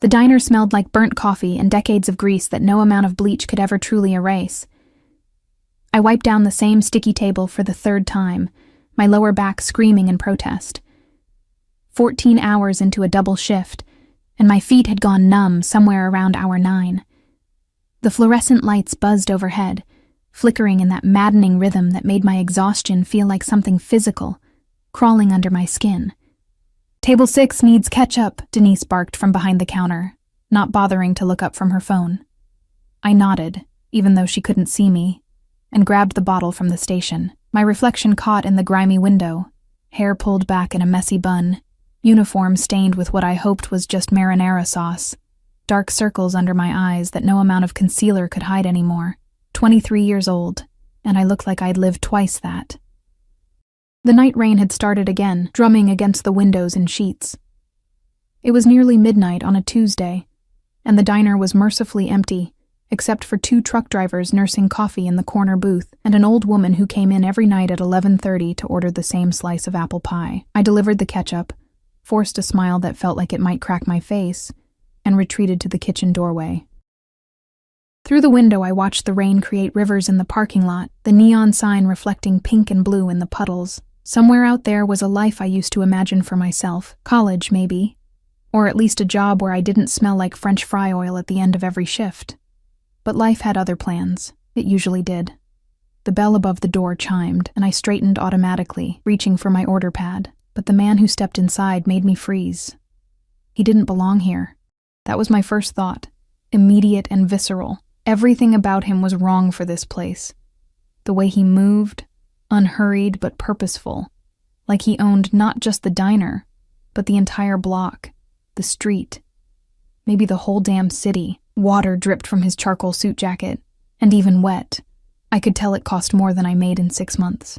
The diner smelled like burnt coffee and decades of grease that no amount of bleach could ever truly erase. I wiped down the same sticky table for the third time, my lower back screaming in protest. 14 hours into a double shift, and my feet had gone numb somewhere around hour 9. The fluorescent lights buzzed overhead, flickering in that maddening rhythm that made my exhaustion feel like something physical, crawling under my skin. "Table 6 needs ketchup," Denise barked from behind the counter, not bothering to look up from her phone. I nodded, even though she couldn't see me, and grabbed the bottle from the station. My reflection caught in the grimy window, hair pulled back in a messy bun, uniform stained with what I hoped was just marinara sauce, dark circles under my eyes that no amount of concealer could hide anymore. 23 years old, and I looked like I'd lived twice that. The night rain had started again, drumming against the windows and sheets. It was nearly midnight on a Tuesday, and the diner was mercifully empty, except for 2 truck drivers nursing coffee in the corner booth and an old woman who came in every night at 11:30 to order the same slice of apple pie. I delivered the ketchup, forced a smile that felt like it might crack my face, and retreated to the kitchen doorway. Through the window, I watched the rain create rivers in the parking lot, the neon sign reflecting pink and blue in the puddles. Somewhere out there was a life I used to imagine for myself. College, maybe. Or at least a job where I didn't smell like French fry oil at the end of every shift. But life had other plans. It usually did. The bell above the door chimed, and I straightened automatically, reaching for my order pad. But the man who stepped inside made me freeze. He didn't belong here. That was my first thought. Immediate and visceral. Everything about him was wrong for this place. The way he moved, unhurried but purposeful, like he owned not just the diner, but the entire block, the street, maybe the whole damn city. Water dripped from his charcoal suit jacket, and even wet. I could tell it cost more than I made in 6 months.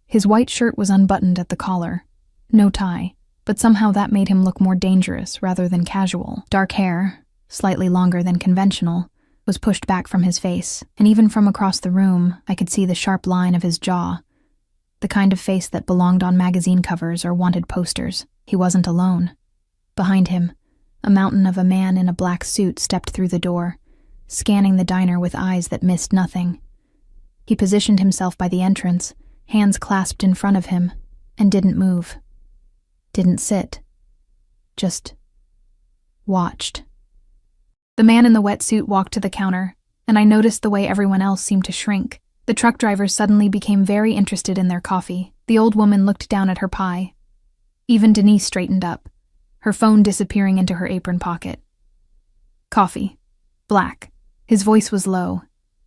His white shirt was unbuttoned at the collar, no tie, but somehow that made him look more dangerous rather than casual. Dark hair, slightly longer than conventional, was pushed back from his face, and even from across the room, I could see the sharp line of his jaw, the kind of face that belonged on magazine covers or wanted posters. He wasn't alone. Behind him, a mountain of a man in a black suit stepped through the door, scanning the diner with eyes that missed nothing. He positioned himself by the entrance, hands clasped in front of him, and didn't move. Didn't sit. Just watched. The man in the wetsuit walked to the counter, and I noticed the way everyone else seemed to shrink. The truck drivers suddenly became very interested in their coffee. The old woman looked down at her pie. Even Denise straightened up, her phone disappearing into her apron pocket. Coffee. Black. His voice was low,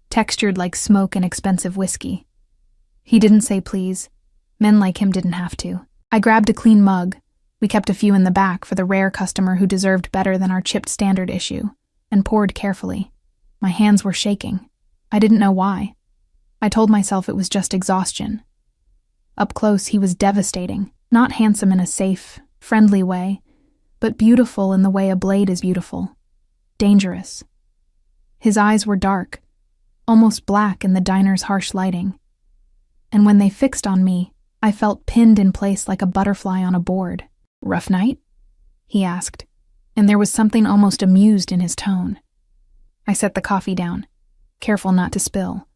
textured like smoke and expensive whiskey. He didn't say please. Men like him didn't have to. I grabbed a clean mug. We kept a few in the back for the rare customer who deserved better than our chipped standard issue, and poured carefully. My hands were shaking. I didn't know why. I told myself it was just exhaustion. Up close, he was devastating, not handsome in a safe, friendly way, but beautiful in the way a blade is beautiful. Dangerous. His eyes were dark, almost black in the diner's harsh lighting. And when they fixed on me, I felt pinned in place like a butterfly on a board. "Rough night?" he asked, and there was something almost amused in his tone. I set the coffee down, careful not to spill.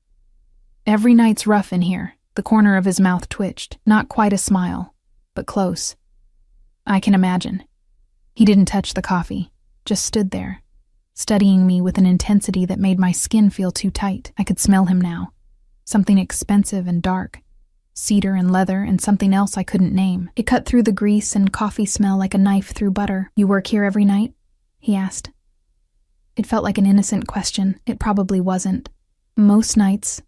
"Every night's rough in here." The corner of his mouth twitched, not quite a smile, but close. "I can imagine." He didn't touch the coffee, just stood there, studying me with an intensity that made my skin feel too tight. I could smell him now. Something expensive and dark. Cedar and leather and something else I couldn't name. It cut through the grease and coffee smell like a knife through butter. "You work here every night?" he asked. It felt like an innocent question. It probably wasn't. "Most nights.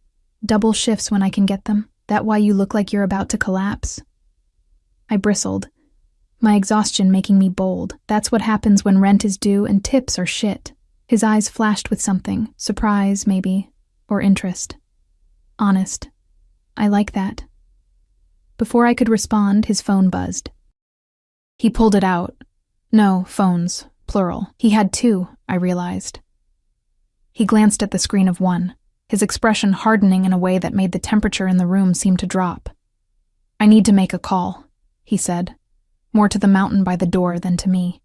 Double shifts when I can get them. That why you look like you're about to collapse?" I bristled, my exhaustion making me bold. That's what happens when rent is due and tips are shit. His eyes flashed with something, surprise maybe, or interest. Honest. I like that. Before I could respond, his phone buzzed. He pulled it out. No, phones, plural. He had 2, I realized. He glanced at the screen of one, his expression hardening in a way that made the temperature in the room seem to drop. "I need to make a call," he said, more to the mountain by the door than to me.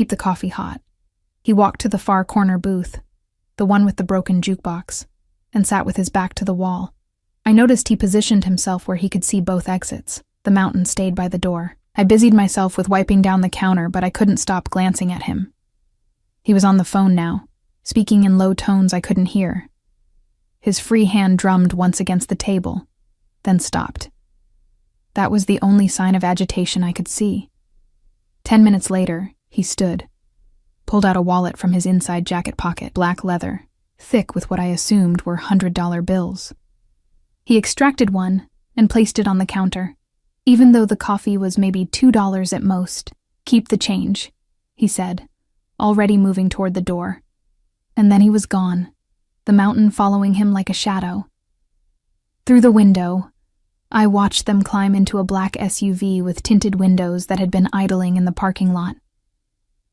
Keep the coffee hot. He walked to the far corner booth, the one with the broken jukebox, and sat with his back to the wall. I noticed he positioned himself where he could see both exits. The mountain stayed by the door. I busied myself with wiping down the counter, but I couldn't stop glancing at him. He was on the phone now, speaking in low tones I couldn't hear. His free hand drummed once against the table, then stopped. That was the only sign of agitation I could see. 10 minutes later, he stood, pulled out a wallet from his inside jacket pocket, black leather, thick with what I assumed were $100 bills. He extracted one and placed it on the counter. Even though the coffee was maybe $2 at most. Keep the change, he said, already moving toward the door. And then he was gone, the mountain following him like a shadow. Through the window, I watched them climb into a black SUV with tinted windows that had been idling in the parking lot.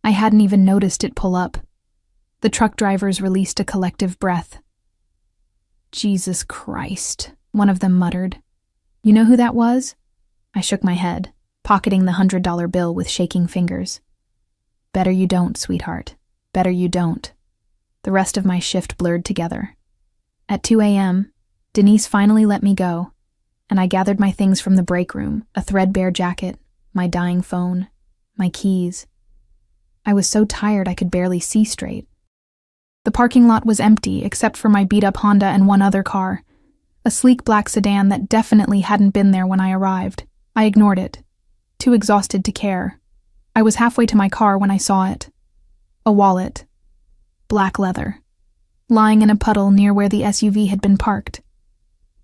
I hadn't even noticed it pull up. The truck drivers released a collective breath. Jesus Christ, one of them muttered. You know who that was? I shook my head, pocketing the $100 bill with shaking fingers. Better you don't, sweetheart. Better you don't. The rest of my shift blurred together. At 2 a.m., Denise finally let me go, and I gathered my things from the break room, a threadbare jacket, my dying phone, my keys. I was so tired I could barely see straight. The parking lot was empty except for my beat-up Honda and one other car, a sleek black sedan that definitely hadn't been there when I arrived. I ignored it, too exhausted to care. I was halfway to my car when I saw it. A wallet. Black leather. Lying in a puddle near where the SUV had been parked.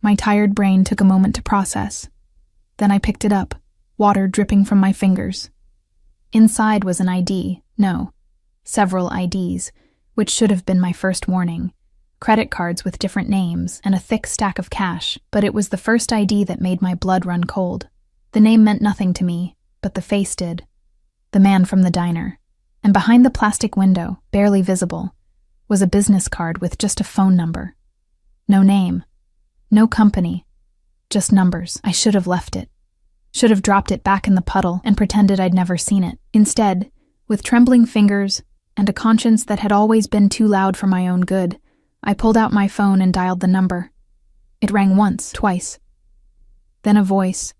My tired brain took a moment to process. Then I picked it up, water dripping from my fingers. Inside was an ID. No, several IDs, which should have been my first warning. Credit cards with different names and a thick stack of cash, but it was the first ID that made my blood run cold. The name meant nothing to me, but the face did. The man from the diner. And behind the plastic window, barely visible, was a business card with just a phone number. No name. No company. Just numbers. I should have left it. Should have dropped it back in the puddle and pretended I'd never seen it. Instead, with trembling fingers and a conscience that had always been too loud for my own good, I pulled out my phone and dialed the number. It rang once, twice. Then a voice,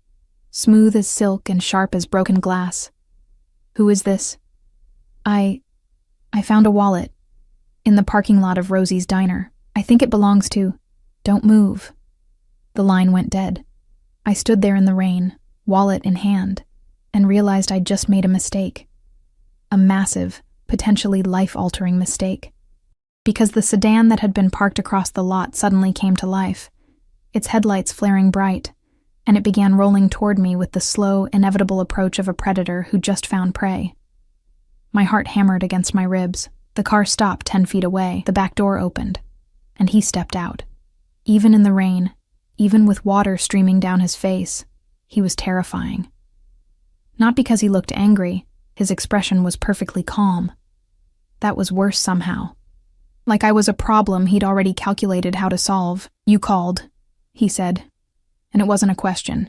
smooth as silk and sharp as broken glass. Who is this? I found a wallet in the parking lot of Rosie's diner. I think it belongs to... Don't move. The line went dead. I stood there in the rain, wallet in hand, and realized I'd just made a mistake. A massive, potentially life-altering mistake. Because the sedan that had been parked across the lot suddenly came to life, its headlights flaring bright, and it began rolling toward me with the slow, inevitable approach of a predator who just found prey. My heart hammered against my ribs. The car stopped 10 feet away, the back door opened, and he stepped out. Even in the rain, even with water streaming down his face, he was terrifying. Not because he looked angry, his expression was perfectly calm. That was worse somehow. Like I was a problem he'd already calculated how to solve. You called, he said, and it wasn't a question.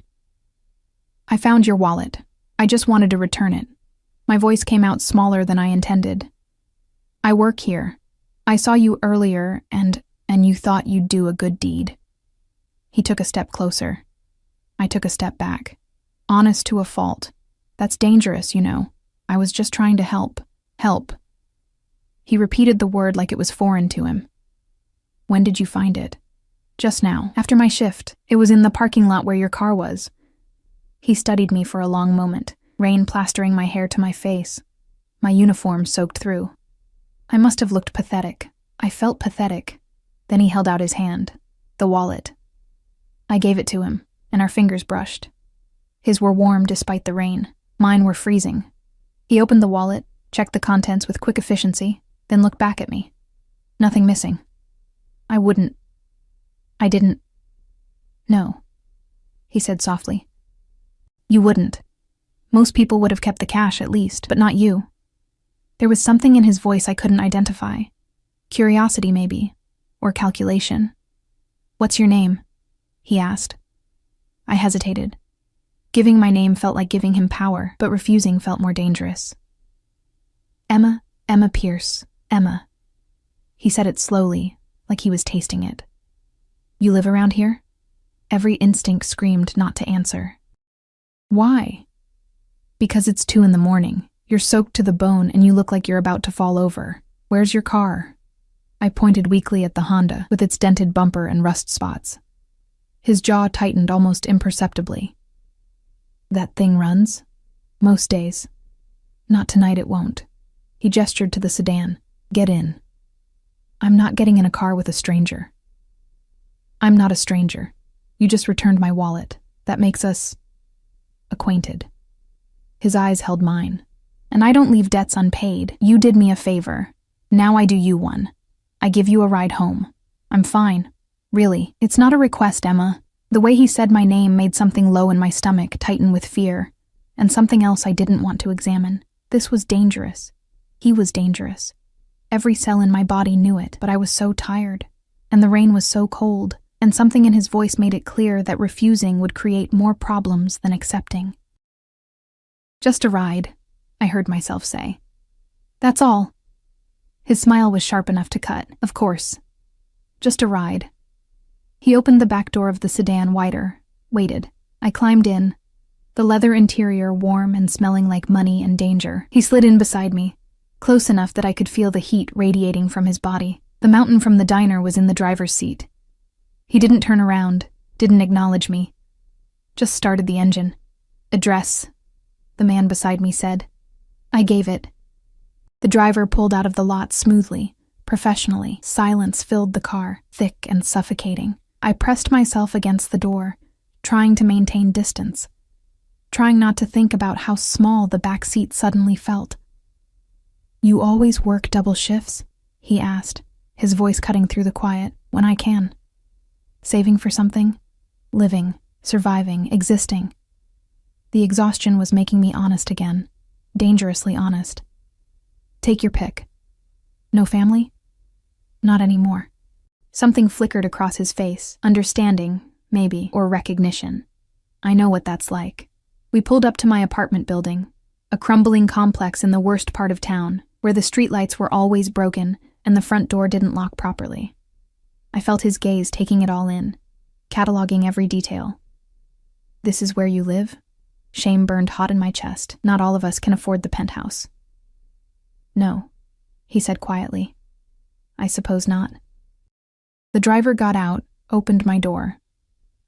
I found your wallet. I just wanted to return it. My voice came out smaller than I intended. I work here. I saw you earlier, and you thought you'd do a good deed. He took a step closer. I took a step back. Honest to a fault. That's dangerous, you know. I was just trying to help. Help. He repeated the word like it was foreign to him. When did you find it? Just now, after my shift. It was in the parking lot where your car was. He studied me for a long moment, rain plastering my hair to my face, my uniform soaked through. I must have looked pathetic. I felt pathetic. Then he held out his hand, the wallet. I gave it to him, and our fingers brushed. His were warm despite the rain. Mine were freezing. He opened the wallet, checked the contents with quick efficiency, then looked back at me. Nothing missing. I didn't. No, he said softly. You wouldn't. Most people would have kept the cash at least, but not you. There was something in his voice I couldn't identify. Curiosity, maybe, or calculation. What's your name? He asked. I hesitated. Giving my name felt like giving him power, but refusing felt more dangerous. Emma Pierce, Emma. He said it slowly, like he was tasting it. You live around here? Every instinct screamed not to answer. Why? Because it's 2 a.m. You're soaked to the bone and you look like you're about to fall over. Where's your car? I pointed weakly at the Honda, with its dented bumper and rust spots. His jaw tightened almost imperceptibly. That thing runs? Most days. Not tonight, it won't. He gestured to the sedan. Get in. I'm not getting in a car with a stranger. I'm not a stranger. You just returned my wallet. That makes us acquainted. His eyes held mine. And I don't leave debts unpaid. You did me a favor. Now I do you one. I give you a ride home. I'm fine. Really. It's not a request, Emma. The way he said my name made something low in my stomach tighten with fear, and something else I didn't want to examine. This was dangerous. He was dangerous. Every cell in my body knew it, but I was so tired, and the rain was so cold, and something in his voice made it clear that refusing would create more problems than accepting. Just a ride, I heard myself say. That's all. His smile was sharp enough to cut. Of course. Just a ride. He opened the back door of the sedan wider, waited. I climbed in, the leather interior warm and smelling like money and danger. He slid in beside me, close enough that I could feel the heat radiating from his body. The mountain from the diner was in the driver's seat. He didn't turn around, didn't acknowledge me. Just started the engine. Address, the man beside me said. I gave it. The driver pulled out of the lot smoothly, professionally. Silence filled the car, thick and suffocating. I pressed myself against the door, trying to maintain distance, trying not to think about how small the back seat suddenly felt. You always work double shifts? He asked, his voice cutting through the quiet. When I can. Saving for something? Living, surviving, existing. The exhaustion was making me honest again, dangerously honest. Take your pick. No family? Not anymore. Something flickered across his face, understanding, maybe, or recognition. I know what that's like. We pulled up to my apartment building, a crumbling complex in the worst part of town, where the streetlights were always broken and the front door didn't lock properly. I felt his gaze taking it all in, cataloging every detail. This is where you live? Shame burned hot in my chest. Not all of us can afford the penthouse. No, he said quietly. I suppose not. The driver got out, opened my door.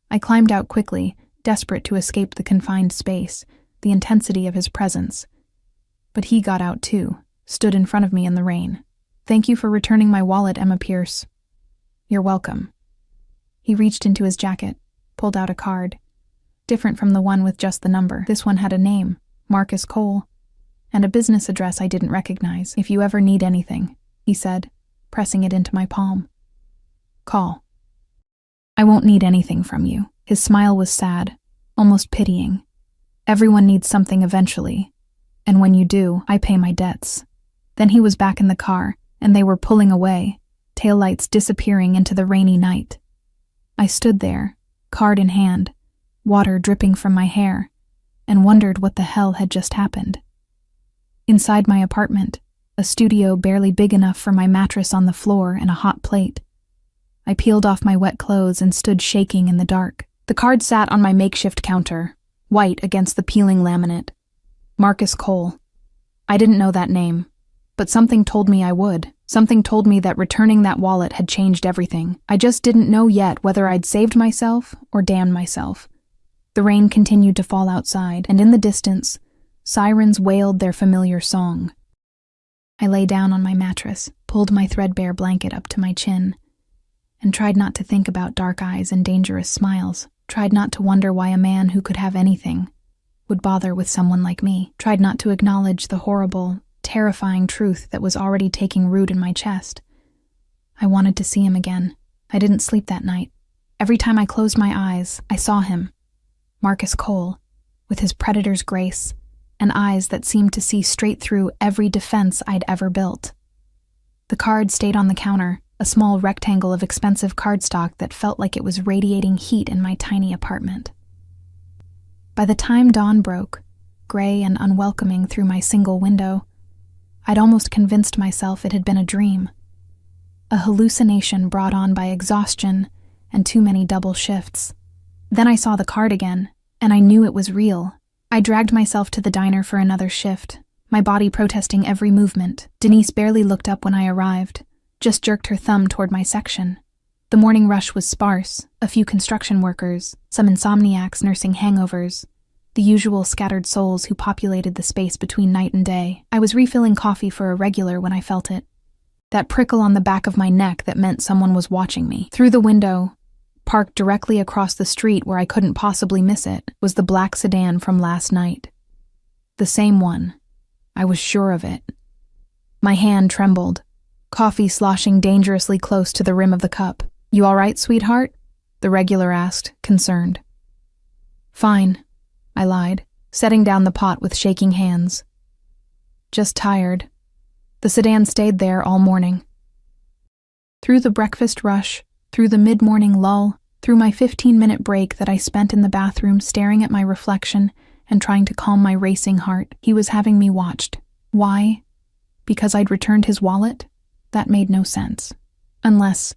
I climbed out quickly, desperate to escape the confined space, the intensity of his presence. But he got out too, stood in front of me in the rain. Thank you for returning my wallet, Emma Pierce. You're welcome. He reached into his jacket, pulled out a card. Different from the one with just the number. This one had a name, Marcus Cole, and a business address I didn't recognize. If you ever need anything, he said, pressing it into my palm. Call. I won't need anything from you. His smile was sad, almost pitying. Everyone needs something eventually, and when you do, I pay my debts. Then he was back in the car, and they were pulling away, taillights disappearing into the rainy night. I stood there, card in hand, water dripping from my hair, and wondered what the hell had just happened. Inside my apartment, a studio barely big enough for my mattress on the floor and a hot plate. I peeled off my wet clothes and stood shaking in the dark. The card sat on my makeshift counter, white against the peeling laminate. Marcus Cole. I didn't know that name, but something told me I would. Something told me that returning that wallet had changed everything. I just didn't know yet whether I'd saved myself or damned myself. The rain continued to fall outside, and in the distance, sirens wailed their familiar song. I lay down on my mattress, pulled my threadbare blanket up to my chin, and tried not to think about dark eyes and dangerous smiles, tried not to wonder why a man who could have anything would bother with someone like me, tried not to acknowledge the horrible, terrifying truth that was already taking root in my chest. I wanted to see him again. I didn't sleep that night. Every time I closed my eyes, I saw him, Marcus Cole, with his predator's grace, and eyes that seemed to see straight through every defense I'd ever built. The card stayed on the counter, a small rectangle of expensive cardstock that felt like it was radiating heat in my tiny apartment. By the time dawn broke, gray and unwelcoming through my single window, I'd almost convinced myself it had been a dream. A hallucination brought on by exhaustion and too many double shifts. Then I saw the card again, and I knew it was real. I dragged myself to the diner for another shift, my body protesting every movement. Denise barely looked up when I arrived, just jerked her thumb toward my section. The morning rush was sparse, a few construction workers, some insomniacs nursing hangovers, the usual scattered souls who populated the space between night and day. I was refilling coffee for a regular when I felt it. That prickle on the back of my neck that meant someone was watching me. Through the window, parked directly across the street where I couldn't possibly miss it, was the black sedan from last night. The same one. I was sure of it. My hand trembled, coffee sloshing dangerously close to the rim of the cup. "You all right, sweetheart?" the regular asked, concerned. "Fine," I lied, setting down the pot with shaking hands. "Just tired." The sedan stayed there all morning. Through the breakfast rush, through the mid-morning lull, through my 15-minute break that I spent in the bathroom staring at my reflection and trying to calm my racing heart, he was having me watched. Why? Because I'd returned his wallet? That made no sense. Unless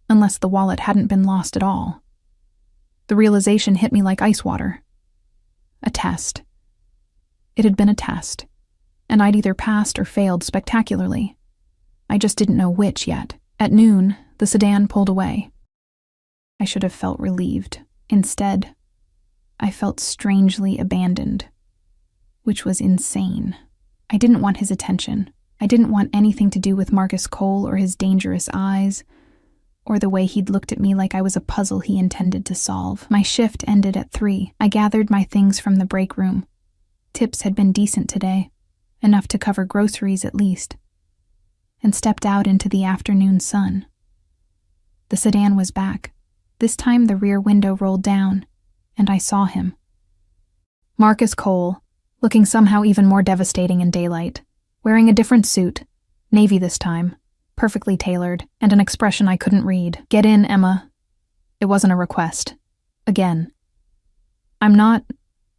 the wallet hadn't been lost at all. The realization hit me like ice water. A test. It had been a test, and I'd either passed or failed spectacularly. I just didn't know which yet. At noon, the sedan pulled away. I should have felt relieved. Instead, I felt strangely abandoned, which was insane. I didn't want his attention. I didn't want anything to do with Marcus Cole or his dangerous eyes, or the way he'd looked at me like I was a puzzle he intended to solve. My shift ended at 3. I gathered my things from the break room. Tips had been decent today, enough to cover groceries at least, and stepped out into the afternoon sun. The sedan was back. This time the rear window rolled down, and I saw him. Marcus Cole, looking somehow even more devastating in daylight, wearing a different suit, navy this time, perfectly tailored, and an expression I couldn't read. "Get in, Emma." It wasn't a request. Again. "I'm not.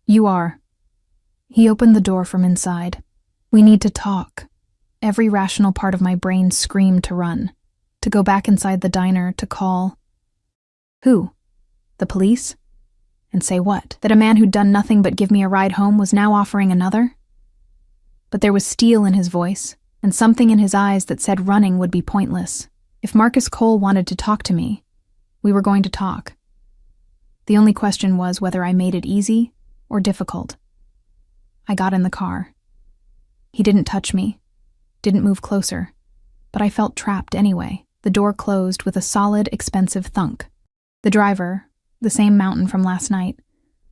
You are." He opened the door from inside. "We need to talk." Every rational part of my brain screamed to run, to go back inside the diner, to call. Who? The police? And say what? That a man who'd done nothing but give me a ride home was now offering another? But there was steel in his voice, and something in his eyes that said running would be pointless. If Marcus Cole wanted to talk to me, we were going to talk. The only question was whether I made it easy or difficult. I got in the car. He didn't touch me, didn't move closer, but I felt trapped anyway. The door closed with a solid, expensive thunk. The driver, the same mountain from last night,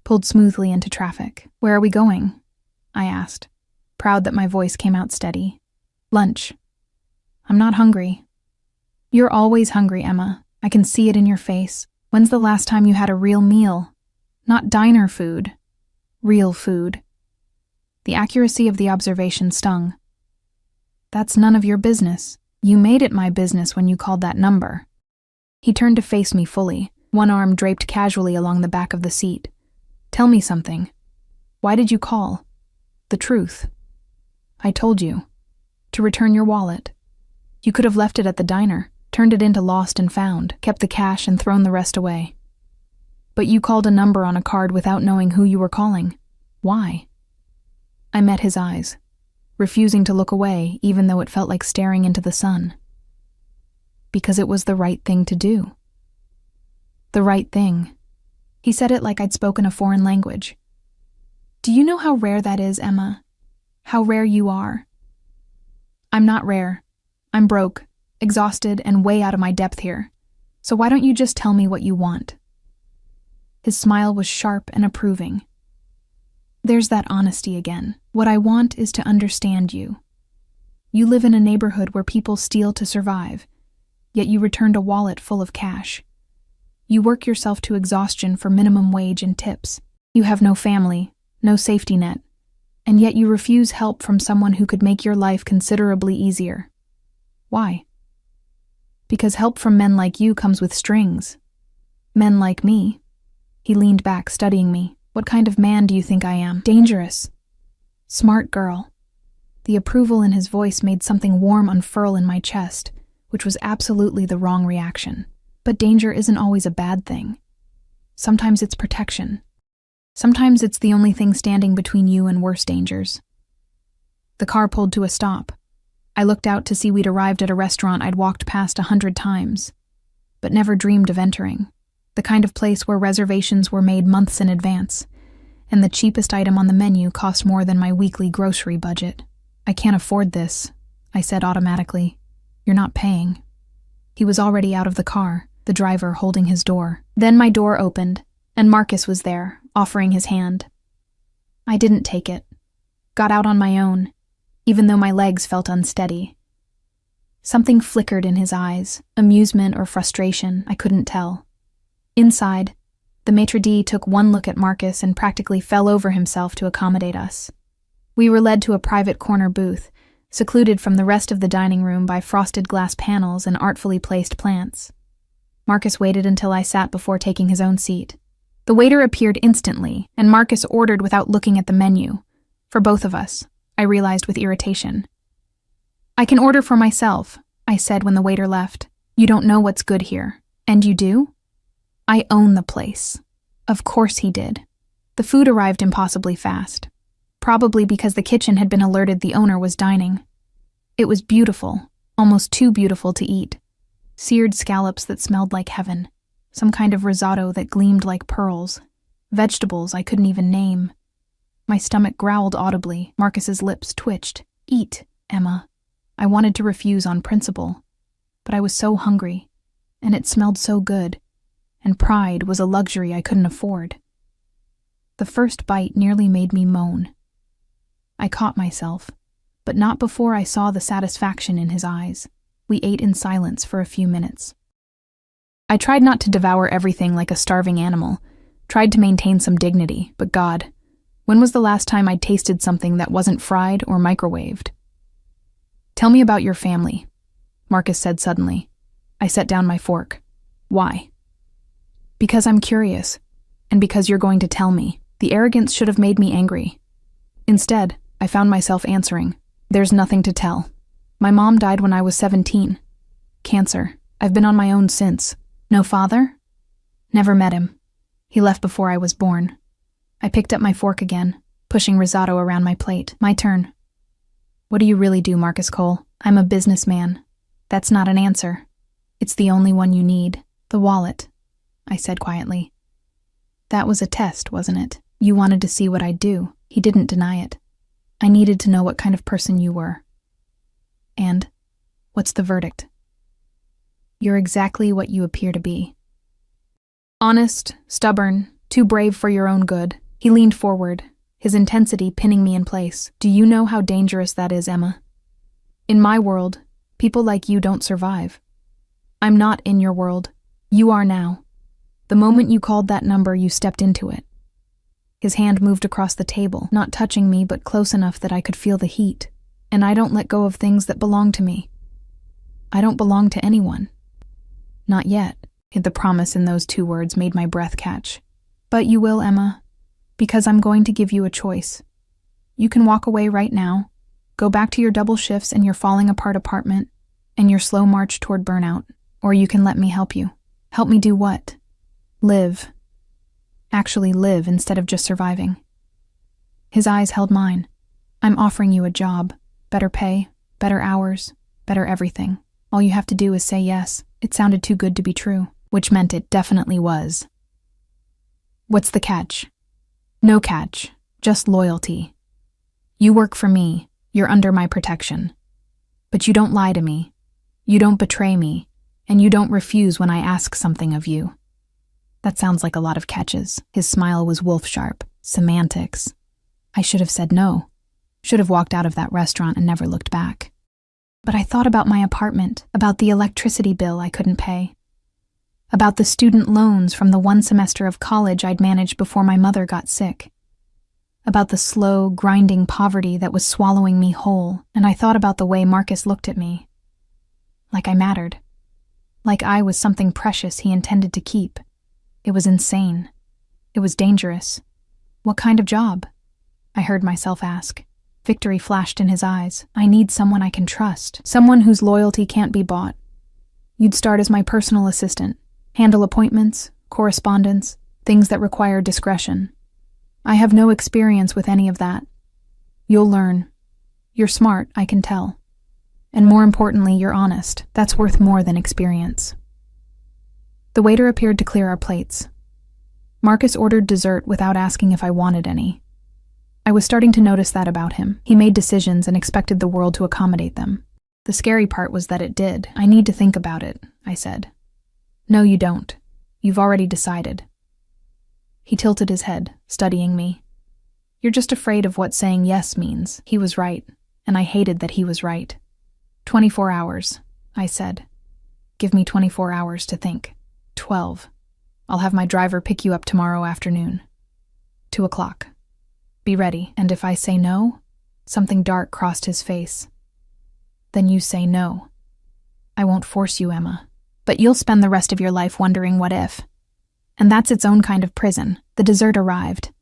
pulled smoothly into traffic. "Where are we going?" I asked, proud that my voice came out steady. "Lunch." "I'm not hungry." "You're always hungry, Emma. I can see it in your face. When's the last time you had a real meal? Not diner food. Real food." The accuracy of the observation stung. "That's none of your business. You made it my business when you called that number." He turned to face me fully, one arm draped casually along the back of the seat. "Tell me something. Why did you call?" "The truth." "I told you. To return your wallet. You could have left it at the diner, turned it into lost and found, kept the cash and thrown the rest away. But you called a number on a card without knowing who you were calling. Why?" I met his eyes, refusing to look away even though it felt like staring into the sun. Because it was the right thing to do. The right thing. He said it like I'd spoken a foreign language. "Do you know how rare that is, Emma? How rare you are?" "I'm not rare. I'm broke, exhausted, and way out of my depth here. So why don't you just tell me what you want?" His smile was sharp and approving. There's that honesty again. What I want is to understand you. You live in a neighborhood where people steal to survive, yet you returned a wallet full of cash. You work yourself to exhaustion for minimum wage and tips. You have no family, no safety net, and yet you refuse help from someone who could make your life considerably easier. Why? Because help from men like you comes with strings. Men like me. He leaned back, studying me. What kind of man do you think I am? Dangerous. Smart girl. The approval in his voice made something warm unfurl in my chest, which was absolutely the wrong reaction. But danger isn't always a bad thing. Sometimes it's protection. Sometimes it's the only thing standing between you and worse dangers. The car pulled to a stop. I looked out to see we'd arrived at a restaurant I'd walked past 100 times, but never dreamed of entering. The kind of place where reservations were made months in advance, and the cheapest item on the menu cost more than my weekly grocery budget. "I can't afford this," I said automatically. "You're not paying." He was already out of the car, the driver holding his door. Then my door opened, and Marcus was there, offering his hand. I didn't take it. Got out on my own, even though my legs felt unsteady. Something flickered in his eyes, amusement or frustration, I couldn't tell. Inside, the maitre d' took one look at Marcus and practically fell over himself to accommodate us. We were led to a private corner booth, secluded from the rest of the dining room by frosted glass panels and artfully placed plants. Marcus waited until I sat before taking his own seat. The waiter appeared instantly, and Marcus ordered without looking at the menu. For both of us, I realized with irritation. "I can order for myself," I said when the waiter left. "You don't know what's good here. And you do?" I own the place. Of course he did. The food arrived impossibly fast, probably because the kitchen had been alerted the owner was dining. It was beautiful, almost too beautiful to eat. Seared scallops that smelled like heaven, some kind of risotto that gleamed like pearls, vegetables I couldn't even name. My stomach growled audibly, Marcus's lips twitched. "Eat, Emma." I wanted to refuse on principle, but I was so hungry, and it smelled so good, and pride was a luxury I couldn't afford. The first bite nearly made me moan. I caught myself, but not before I saw the satisfaction in his eyes. We ate in silence for a few minutes. I tried not to devour everything like a starving animal, tried to maintain some dignity, but God, when was the last time I'd tasted something that wasn't fried or microwaved? "Tell me about your family," Marcus said suddenly. I set down my fork. "Why?" "Because I'm curious, and because you're going to tell me." The arrogance should have made me angry. Instead, I found myself answering, "There's nothing to tell. My mom died when I was 17. Cancer. I've been on my own since. No father? Never met him. He left before I was born." I picked up my fork again, pushing risotto around my plate. My turn. "What do you really do, Marcus Cole?" "I'm a businessman." "That's not an answer. It's the only one you need." "The wallet," I said quietly. "That was a test, wasn't it? You wanted to see what I'd do." He didn't deny it. "I needed to know what kind of person you were." "And what's the verdict?" "You're exactly what you appear to be. Honest, stubborn, too brave for your own good." He leaned forward, his intensity pinning me in place. "Do you know how dangerous that is, Emma? In my world, people like you don't survive. I'm not in your world. You are now. The moment you called that number, you stepped into it." His hand moved across the table, not touching me but close enough that I could feel the heat. "And I don't let go of things that belong to me. I don't belong to anyone. Not yet." The promise in those two words made my breath catch. "But you will, Emma, because I'm going to give you a choice. You can walk away right now, go back to your double shifts and your falling apart apartment, and your slow march toward burnout, or you can let me help you." "Help me do what?" "Live. Actually live instead of just surviving." His eyes held mine. "I'm offering you a job. Better pay, better hours, better everything. All you have to do is say yes." It sounded too good to be true, which meant it definitely was. "What's the catch?" "No catch, just loyalty. You work for me, you're under my protection. But you don't lie to me, you don't betray me, and you don't refuse when I ask something of you." That sounds like a lot of catches. His smile was wolf-sharp. Semantics. I should have said no. Should have walked out of that restaurant and never looked back. But I thought about my apartment, about the electricity bill I couldn't pay, about the student loans from the one semester of college I'd managed before my mother got sick, about the slow, grinding poverty that was swallowing me whole, and I thought about the way Marcus looked at me. Like I mattered. Like I was something precious he intended to keep. It was insane. It was dangerous. "What kind of job?" I heard myself ask. Victory flashed in his eyes. I need someone I can trust, someone whose loyalty can't be bought. You'd start as my personal assistant, handle appointments, correspondence, things that require discretion. I have no experience with any of that. You'll learn. You're smart, I can tell. And more importantly, you're honest. That's worth more than experience. The waiter appeared to clear our plates. Marcus ordered dessert without asking if I wanted any. I was starting to notice that about him. He made decisions and expected the world to accommodate them. The scary part was that it did. I need to think about it, I said. No, you don't. You've already decided. He tilted his head, studying me. You're just afraid of what saying yes means. He was right, and I hated that he was right. 24 hours, I said. Give me 24 hours to think. 12. I'll have my driver pick you up tomorrow afternoon. 2 o'clock. Be ready, and if I say no, something dark crossed his face. Then you say no. I won't force you, Emma, but you'll spend the rest of your life wondering what if. And that's its own kind of prison. The dessert arrived.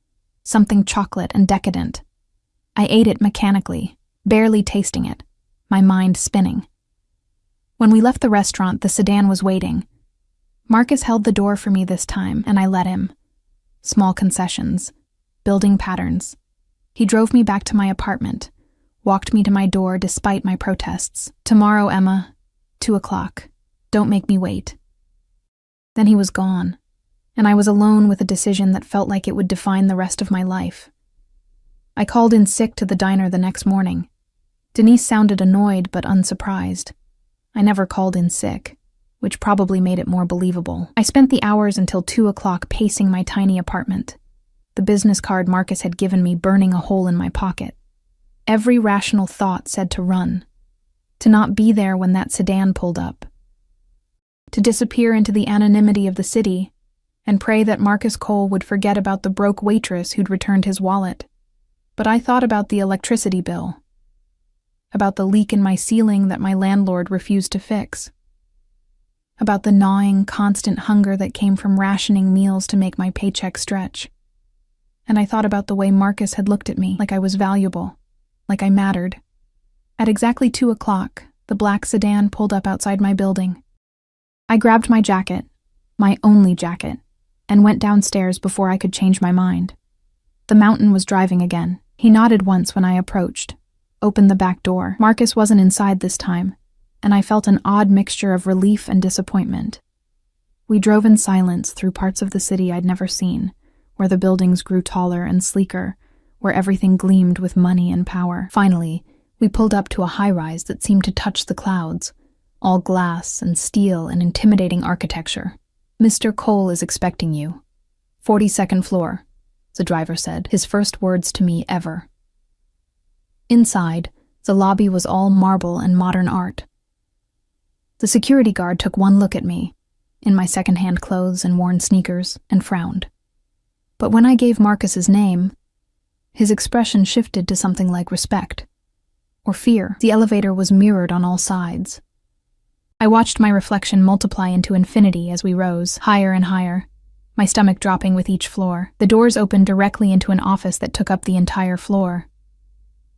Something chocolate and decadent. I ate it mechanically, barely tasting it, my mind spinning. When we left the restaurant, the sedan was waiting. Marcus held the door for me this time, and I let him. Small concessions. Building patterns. He drove me back to my apartment, walked me to my door despite my protests. Tomorrow, Emma, 2 o'clock. Don't make me wait. Then he was gone, and I was alone with a decision that felt like it would define the rest of my life. I called in sick to the diner the next morning. Denise sounded annoyed but unsurprised. I never called in sick, which probably made it more believable. I spent the hours until 2 o'clock pacing my tiny apartment. The business card Marcus had given me burning a hole in my pocket. Every rational thought said to run, to not be there when that sedan pulled up, to disappear into the anonymity of the city and pray that Marcus Cole would forget about the broke waitress who'd returned his wallet. But I thought about the electricity bill, about the leak in my ceiling that my landlord refused to fix, about the gnawing, constant hunger that came from rationing meals to make my paycheck stretch. And I thought about the way Marcus had looked at me, like I was valuable, like I mattered. At exactly 2 o'clock, the black sedan pulled up outside my building. I grabbed my jacket, my only jacket, and went downstairs before I could change my mind. The mountain was driving again. He nodded once when I approached, opened the back door. Marcus wasn't inside this time, and I felt an odd mixture of relief and disappointment. We drove in silence through parts of the city I'd never seen, where the buildings grew taller and sleeker, where everything gleamed with money and power. Finally, we pulled up to a high-rise that seemed to touch the clouds, all glass and steel and intimidating architecture. Mr. Cole is expecting you. 42nd floor, the driver said, his first words to me ever. Inside, the lobby was all marble and modern art. The security guard took one look at me, in my second-hand clothes and worn sneakers, and frowned. But when I gave Marcus's name, his expression shifted to something like respect. Or fear. The elevator was mirrored on all sides. I watched my reflection multiply into infinity as we rose, higher and higher, my stomach dropping with each floor. The doors opened directly into an office that took up the entire floor.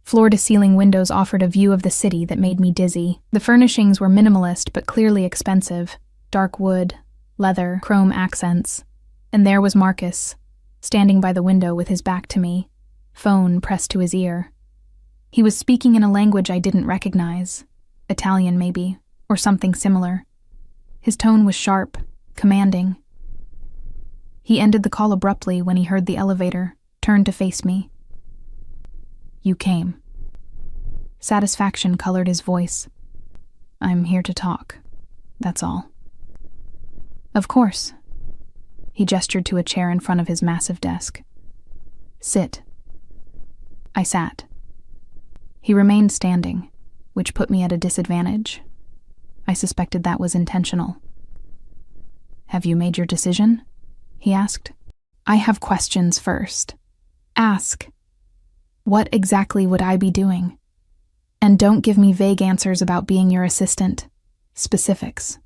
Floor-to-ceiling windows offered a view of the city that made me dizzy. The furnishings were minimalist but clearly expensive. Dark wood, leather, chrome accents. And there was Marcus, standing by the window with his back to me, phone pressed to his ear. He was speaking in a language I didn't recognize, Italian maybe, or something similar. His tone was sharp, commanding. He ended the call abruptly when he heard the elevator, turned to face me. You came. Satisfaction colored his voice. I'm here to talk. That's all. Of course. He gestured to a chair in front of his massive desk. Sit. I sat. He remained standing, which put me at a disadvantage. I suspected that was intentional. Have you made your decision? He asked. I have questions first. Ask. What exactly would I be doing? And don't give me vague answers about being your assistant. Specifics.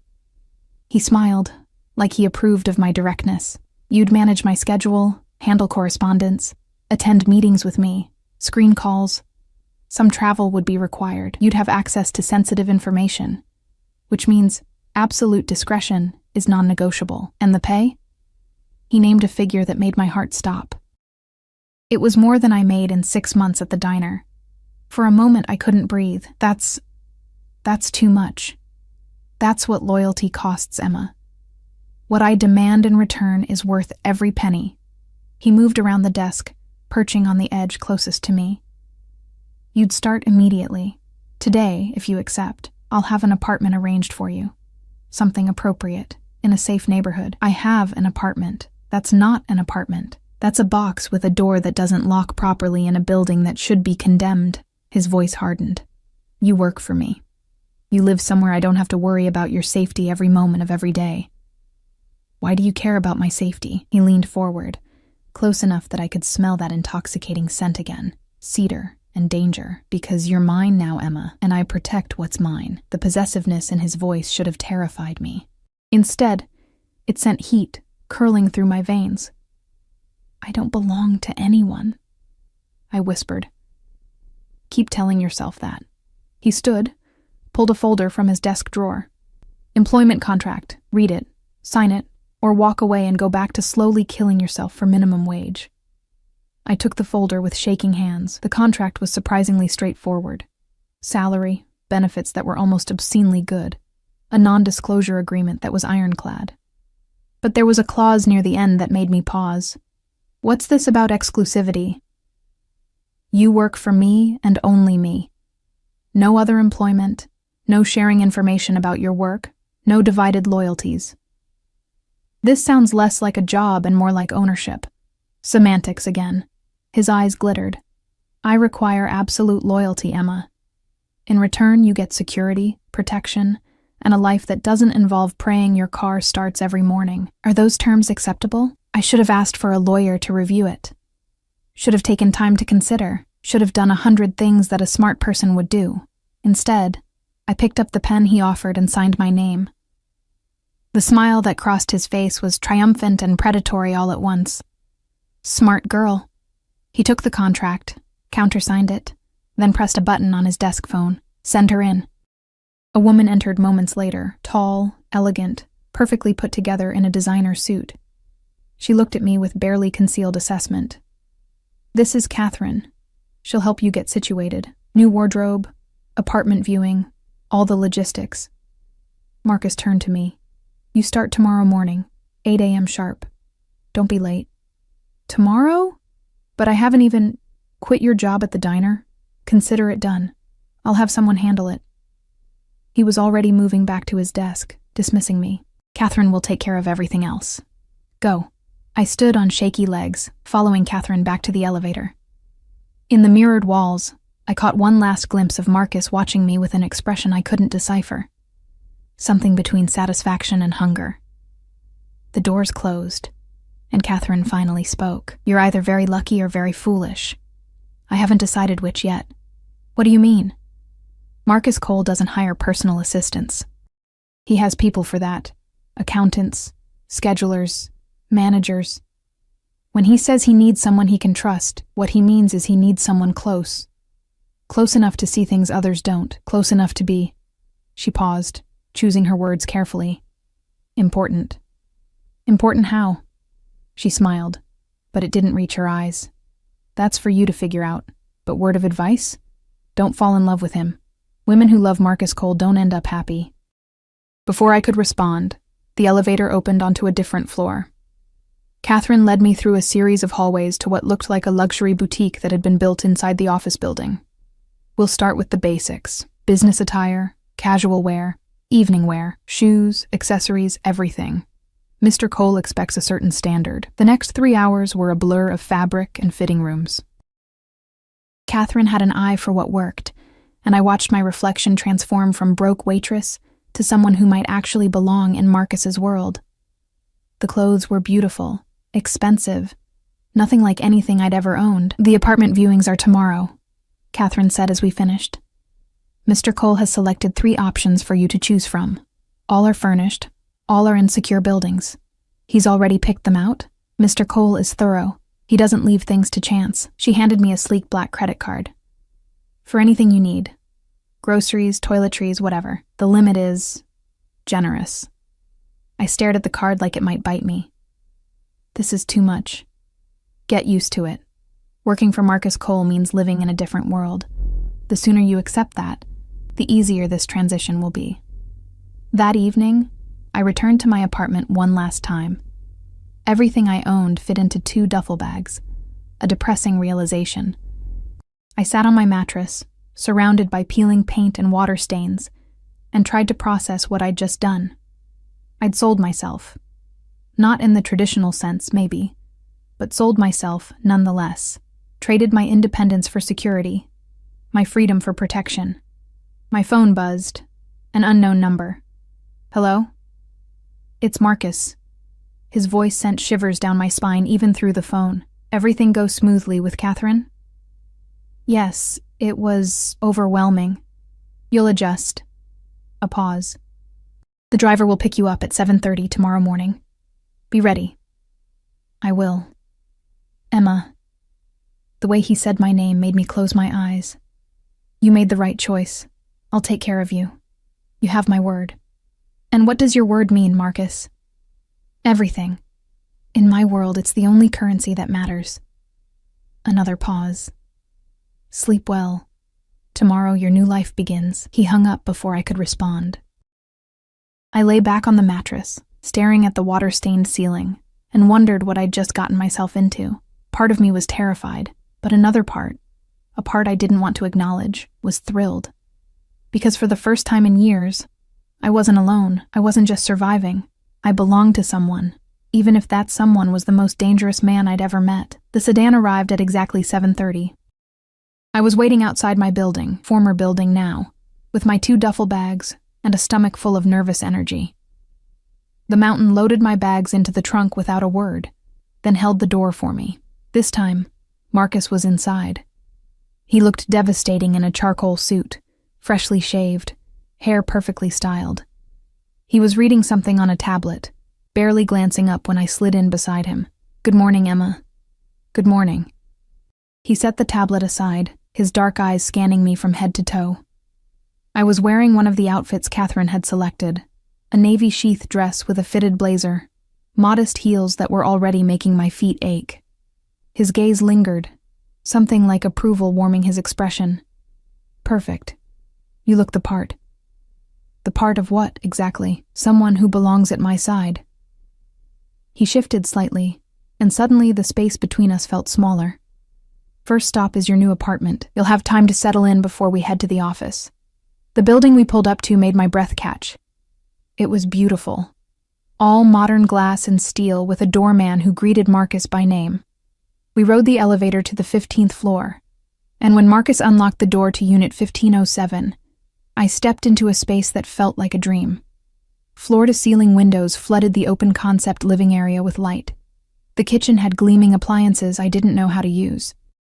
He smiled, like he approved of my directness. You'd manage my schedule, handle correspondence, attend meetings with me, screen calls. Some travel would be required. You'd have access to sensitive information, which means absolute discretion is non-negotiable. And the pay? He named a figure that made my heart stop. It was more than I made in 6 months at the diner. For a moment, I couldn't breathe. That's too much. That's what loyalty costs, Emma. What I demand in return is worth every penny. He moved around the desk, perching on the edge closest to me. You'd start immediately. Today, if you accept, I'll have an apartment arranged for you. Something appropriate, in a safe neighborhood. I have an apartment. That's not an apartment. That's a box with a door that doesn't lock properly in a building that should be condemned. His voice hardened. You work for me. You live somewhere I don't have to worry about your safety every moment of every day. Why do you care about my safety? He leaned forward, close enough that I could smell that intoxicating scent again. Cedar and danger. Because you're mine now, Emma, and I protect what's mine. The possessiveness in his voice should have terrified me. Instead, it sent heat curling through my veins. I don't belong to anyone, I whispered. Keep telling yourself that. He stood, pulled a folder from his desk drawer. Employment contract. Read it, sign it, or walk away and go back to slowly killing yourself for minimum wage. I took the folder with shaking hands. The contract was surprisingly straightforward. Salary, benefits that were almost obscenely good, a non-disclosure agreement that was ironclad. But there was a clause near the end that made me pause. What's this about exclusivity? You work for me and only me. No other employment, no sharing information about your work, no divided loyalties. This sounds less like a job and more like ownership. Semantics again. His eyes glittered. I require absolute loyalty, Emma. In return, you get security, protection, and a life that doesn't involve praying your car starts every morning. Are those terms acceptable? I should have asked for a lawyer to review it. Should have taken time to consider. Should have done 100 things that a smart person would do. Instead, I picked up the pen he offered and signed my name. The smile that crossed his face was triumphant and predatory all at once. Smart girl. He took the contract, countersigned it, then pressed a button on his desk phone. Send her in. A woman entered moments later, tall, elegant, perfectly put together in a designer suit. She looked at me with barely concealed assessment. This is Catherine. She'll help you get situated. New wardrobe, apartment viewing, all the logistics. Marcus turned to me. You start tomorrow morning, 8 a.m. sharp. Don't be late. Tomorrow? But I haven't even... Quit your job at the diner? Consider it done. I'll have someone handle it. He was already moving back to his desk, dismissing me. Catherine will take care of everything else. Go. I stood on shaky legs, following Catherine back to the elevator. In the mirrored walls, I caught one last glimpse of Marcus watching me with an expression I couldn't decipher. Something between satisfaction and hunger. The doors closed, and Catherine finally spoke. You're either very lucky or very foolish. I haven't decided which yet. What do you mean? Marcus Cole doesn't hire personal assistants. He has people for that. Accountants, schedulers, managers. When he says he needs someone he can trust, what he means is he needs someone close. Close enough to see things others don't. Close enough to be... She paused, choosing her words carefully. Important. Important how? She smiled, but it didn't reach her eyes. That's for you to figure out. But word of advice? Don't fall in love with him. Women who love Marcus Cole don't end up happy. Before I could respond, the elevator opened onto a different floor. Catherine led me through a series of hallways to what looked like a luxury boutique that had been built inside the office building. We'll start with the basics. Business attire, casual wear, evening wear, shoes, accessories, everything. Mr. Cole expects a certain standard. The next 3 hours were a blur of fabric and fitting rooms. Catherine had an eye for what worked, and I watched my reflection transform from broke waitress to someone who might actually belong in Marcus's world. The clothes were beautiful, expensive, nothing like anything I'd ever owned. The apartment viewings are tomorrow, Catherine said as we finished. Mr. Cole has selected 3 options for you to choose from. All are furnished, all are in secure buildings. He's already picked them out. Mr. Cole is thorough. He doesn't leave things to chance. She handed me a sleek black credit card. For anything you need. Groceries, toiletries, whatever. The limit is generous. I stared at the card like it might bite me. This is too much. Get used to it. Working for Marcus Cole means living in a different world. The sooner you accept that, the easier this transition will be. That evening, I returned to my apartment one last time. Everything I owned fit into 2 duffel bags, a depressing realization. I sat on my mattress, surrounded by peeling paint and water stains, and tried to process what I'd just done. I'd sold myself. Not in the traditional sense, maybe, but sold myself nonetheless. Traded my independence for security, my freedom for protection. My phone buzzed. An unknown number. Hello? It's Marcus. His voice sent shivers down my spine even through the phone. Everything goes smoothly with Catherine? Yes, it was overwhelming. You'll adjust. A pause. The driver will pick you up at 7:30 tomorrow morning. Be ready. I will. Emma. The way he said my name made me close my eyes. You made the right choice. I'll take care of you. You have my word. And what does your word mean, Marcus? Everything. In my world, it's the only currency that matters. Another pause. Sleep well. Tomorrow your new life begins. He hung up before I could respond. I lay back on the mattress, staring at the water-stained ceiling, and wondered what I'd just gotten myself into. Part of me was terrified, but another part, a part I didn't want to acknowledge, was thrilled. Because for the first time in years, I wasn't alone. I wasn't just surviving. I belonged to someone, even if that someone was the most dangerous man I'd ever met. The sedan arrived at exactly 7:30. I was waiting outside my building, former building now, with my 2 duffel bags and a stomach full of nervous energy. The mountain loaded my bags into the trunk without a word, then held the door for me. This time, Marcus was inside. He looked devastating in a charcoal suit, freshly shaved, hair perfectly styled. He was reading something on a tablet, barely glancing up when I slid in beside him. Good morning, Emma. Good morning. He set the tablet aside, his dark eyes scanning me from head to toe. I was wearing one of the outfits Catherine had selected, a navy sheath dress with a fitted blazer, modest heels that were already making my feet ache. His gaze lingered, something like approval warming his expression. Perfect. You look the part. The part of what, exactly? Someone who belongs at my side. He shifted slightly, and suddenly the space between us felt smaller. First stop is your new apartment. You'll have time to settle in before we head to the office. The building we pulled up to made my breath catch. It was beautiful. All modern glass and steel with a doorman who greeted Marcus by name. We rode the elevator to the 15th floor, and when Marcus unlocked the door to Unit 1507, I stepped into a space that felt like a dream. Floor-to-ceiling windows flooded the open-concept living area with light. The kitchen had gleaming appliances I didn't know how to use.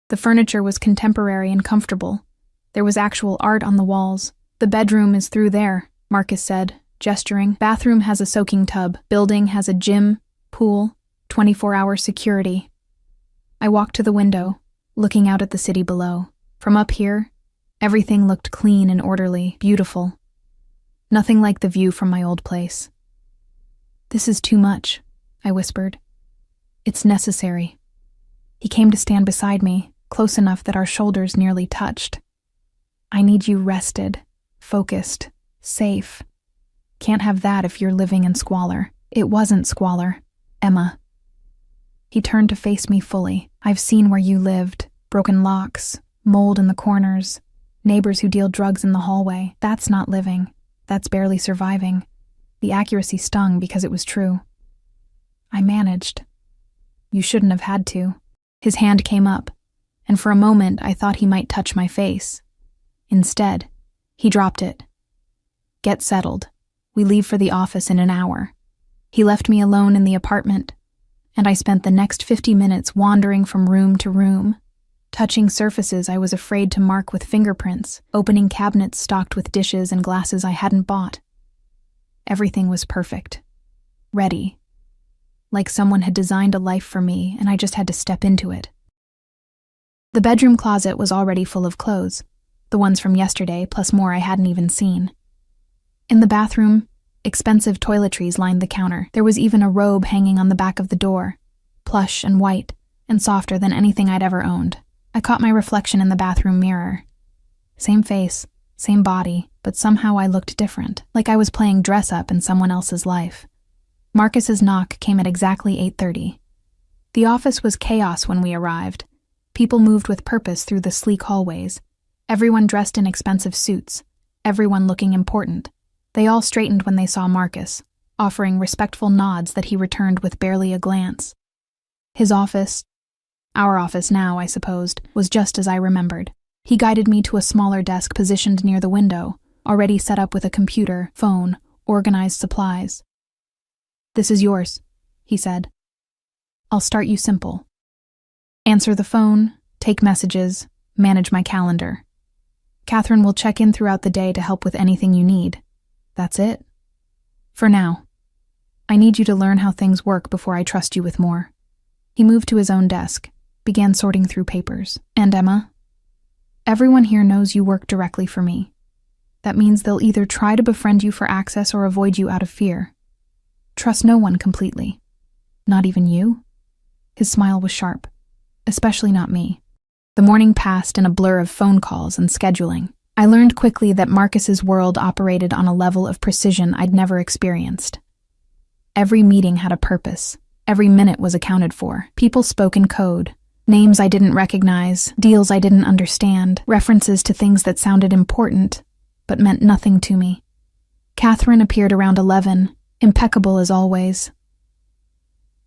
The furniture was contemporary and comfortable. There was actual art on the walls. The bedroom is through there, Marcus said, gesturing. Bathroom has a soaking tub. Building has a gym, pool, 24-hour security. I walked to the window, looking out at the city below. From up here, everything looked clean and orderly, beautiful. Nothing like the view from my old place. This is too much, I whispered. It's necessary. He came to stand beside me, close enough that our shoulders nearly touched. I need you rested, focused, safe. Can't have that if you're living in squalor. It wasn't squalor, Emma. He turned to face me fully. I've seen where you lived. Broken locks, mold in the corners, neighbors who deal drugs in the hallway. That's not living. That's barely surviving. The accuracy stung because it was true. I managed. You shouldn't have had to. His hand came up, and for a moment I thought he might touch my face. Instead, he dropped it. Get settled. We leave for the office in an hour. He left me alone in the apartment, and I spent the next 50 minutes wandering from room to room, touching surfaces I was afraid to mark with fingerprints, opening cabinets stocked with dishes and glasses I hadn't bought. Everything was perfect. Ready. Like someone had designed a life for me and I just had to step into it. The bedroom closet was already full of clothes. the ones from yesterday plus more I hadn't even seen. In the bathroom, expensive toiletries lined the counter. There was even a robe hanging on the back of the door, plush and white, and softer than anything I'd ever owned. I caught my reflection in the bathroom mirror. Same face, same body, but somehow I looked different, like I was playing dress-up in someone else's life. Marcus's knock came at exactly 8:30. The office was chaos when we arrived. People moved with purpose through the sleek hallways. Everyone dressed in expensive suits, everyone looking important. They all straightened when they saw Marcus, offering respectful nods that he returned with barely a glance. His office, our office now, I supposed, was just as I remembered. He guided me to a smaller desk positioned near the window, already set up with a computer, phone, organized supplies. "This is yours," he said. "I'll start you simple. Answer the phone, take messages, manage my calendar. Catherine will check in throughout the day to help with anything you need. That's it. For now. I need you to learn how things work before I trust you with more." He moved to his own desk, began sorting through papers. "And Emma, everyone here knows you work directly for me. That means they'll either try to befriend you for access or avoid you out of fear. Trust no one completely. Not even you?" His smile was sharp. "Especially not me." The morning passed in a blur of phone calls and scheduling. I learned quickly that Marcus's world operated on a level of precision I'd never experienced. Every meeting had a purpose. Every minute was accounted for. People spoke in code. Names I didn't recognize, deals I didn't understand, references to things that sounded important, but meant nothing to me. Catherine appeared around 11, impeccable as always.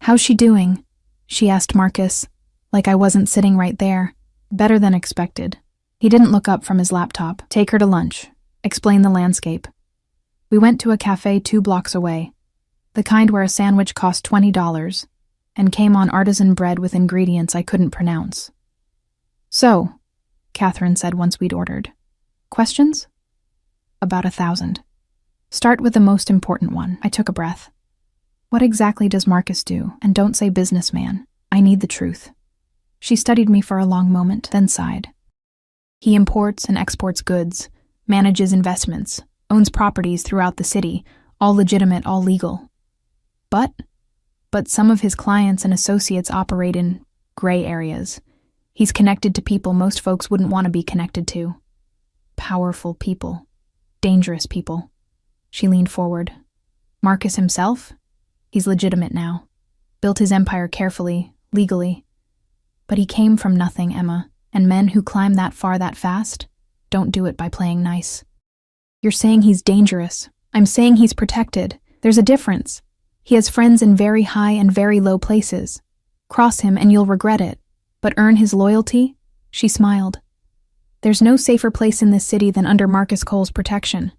"How's she doing?" she asked Marcus, like I wasn't sitting right there. "Better than expected." He didn't look up from his laptop. "Take her to lunch. Explain the landscape." We went to a cafe 2 blocks away, the kind where a sandwich cost $20 and came on artisan bread with ingredients I couldn't pronounce. "So," Catherine said once we'd ordered. "Questions?" "About 1,000. Start with the most important one." I took a breath. "What exactly does Marcus do? And don't say businessman. I need the truth." She studied me for a long moment, then sighed. "He imports and exports goods, manages investments, owns properties throughout the city, all legitimate, all legal. But some of his clients and associates operate in gray areas. He's connected to people most folks wouldn't want to be connected to. Powerful people. Dangerous people." She leaned forward. "Marcus himself? He's legitimate now. Built his empire carefully, legally. But he came from nothing, Emma, and men who climb that far that fast don't do it by playing nice." "You're saying he's dangerous. I'm saying he's protected. There's a difference. He has friends in very high and very low places. Cross him and you'll regret it. But earn his loyalty?" She smiled. "There's no safer place in this city than under Marcus Cole's protection."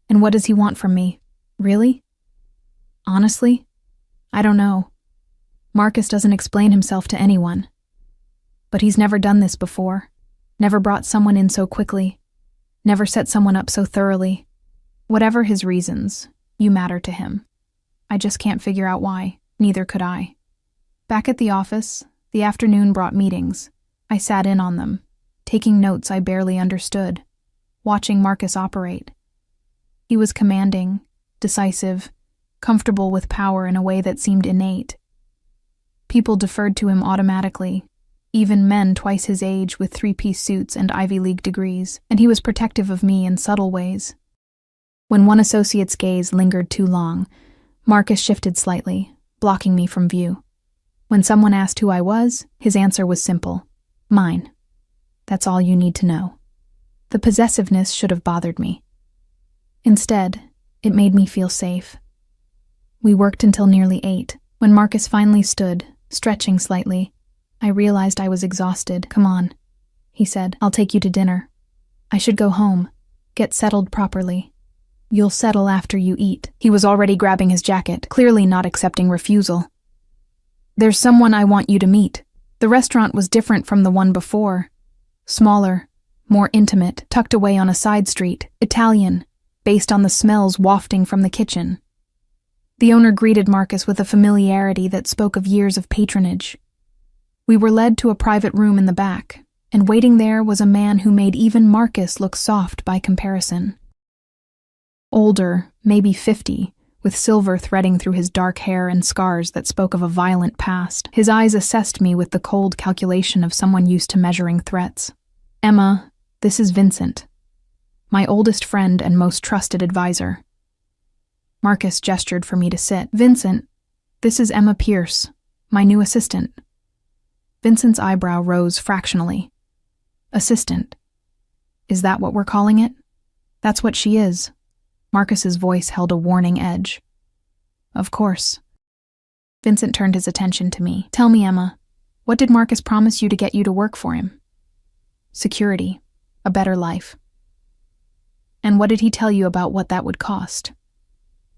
"And what does he want from me? Really? Honestly? I don't know. Marcus doesn't explain himself to anyone. But he's never done this before. Never brought someone in so quickly. Never set someone up so thoroughly. Whatever his reasons, you matter to him. I just can't figure out why. Neither could I." Back at the office, the afternoon brought meetings. I sat in on them, taking notes I barely understood, watching Marcus operate. He was commanding, decisive, comfortable with power in a way that seemed innate. People deferred to him automatically, even men twice his age with 3-piece suits and Ivy League degrees, and he was protective of me in subtle ways. When one associate's gaze lingered too long, Marcus shifted slightly, blocking me from view. When someone asked who I was, his answer was simple: "Mine. That's all you need to know." The possessiveness should have bothered me. Instead, it made me feel safe. We worked until nearly 8. When Marcus finally stood, stretching slightly, I realized I was exhausted. "Come on," he said. "I'll take you to dinner. I should go home, get settled properly. You'll settle after you eat." He was already grabbing his jacket, clearly not accepting refusal. "There's someone I want you to meet." The restaurant was different from the one before. Smaller, more intimate, tucked away on a side street, Italian, based on the smells wafting from the kitchen. The owner greeted Marcus with a familiarity that spoke of years of patronage. We were led to a private room in the back, And waiting there was a man who made even Marcus look soft by comparison. Older, maybe 50, with silver threading through his dark hair and scars that spoke of a violent past. His eyes assessed me with the cold calculation of someone used to measuring threats. "Emma, this is Vincent, my oldest friend and most trusted advisor." Marcus gestured for me to sit. "Vincent, this is Emma Pierce, my new assistant." Vincent's eyebrow rose fractionally. "Assistant? Is that what we're calling it?" "That's what she is." Marcus's voice held a warning edge. "Of course." Vincent turned his attention to me. "Tell me, Emma, what did Marcus promise you to get you to work for him?" "Security. A better life." "And what did he tell you about what that would cost?"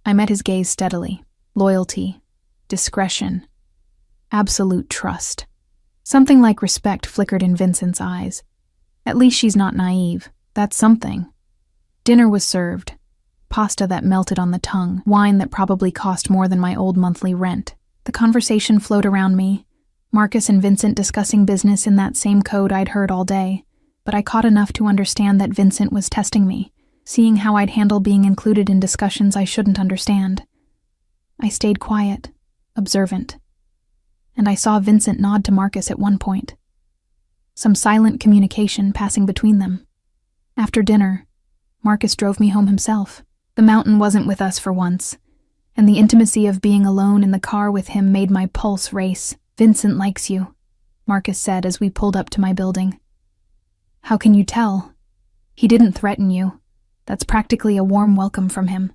I met his gaze steadily. Loyalty, discretion, absolute trust. Something like respect flickered in Vincent's eyes. At least she's not naive. That's something. Dinner was served. Pasta that melted on the tongue, wine that probably cost more than my old monthly rent. The conversation flowed around me, Marcus and Vincent discussing business in that same code I'd heard all day, but I caught enough to understand that Vincent was testing me, seeing how I'd handle being included in discussions I shouldn't understand. I stayed quiet, observant, and I saw Vincent nod to Marcus at one point. Some silent communication passing between them. After dinner, Marcus drove me home himself. The mountain wasn't with us for once, and the intimacy of being alone in the car with him made my pulse race. "Vincent likes you," Marcus said as we pulled up to my building. "How can you tell? He didn't threaten you. That's practically a warm welcome from him."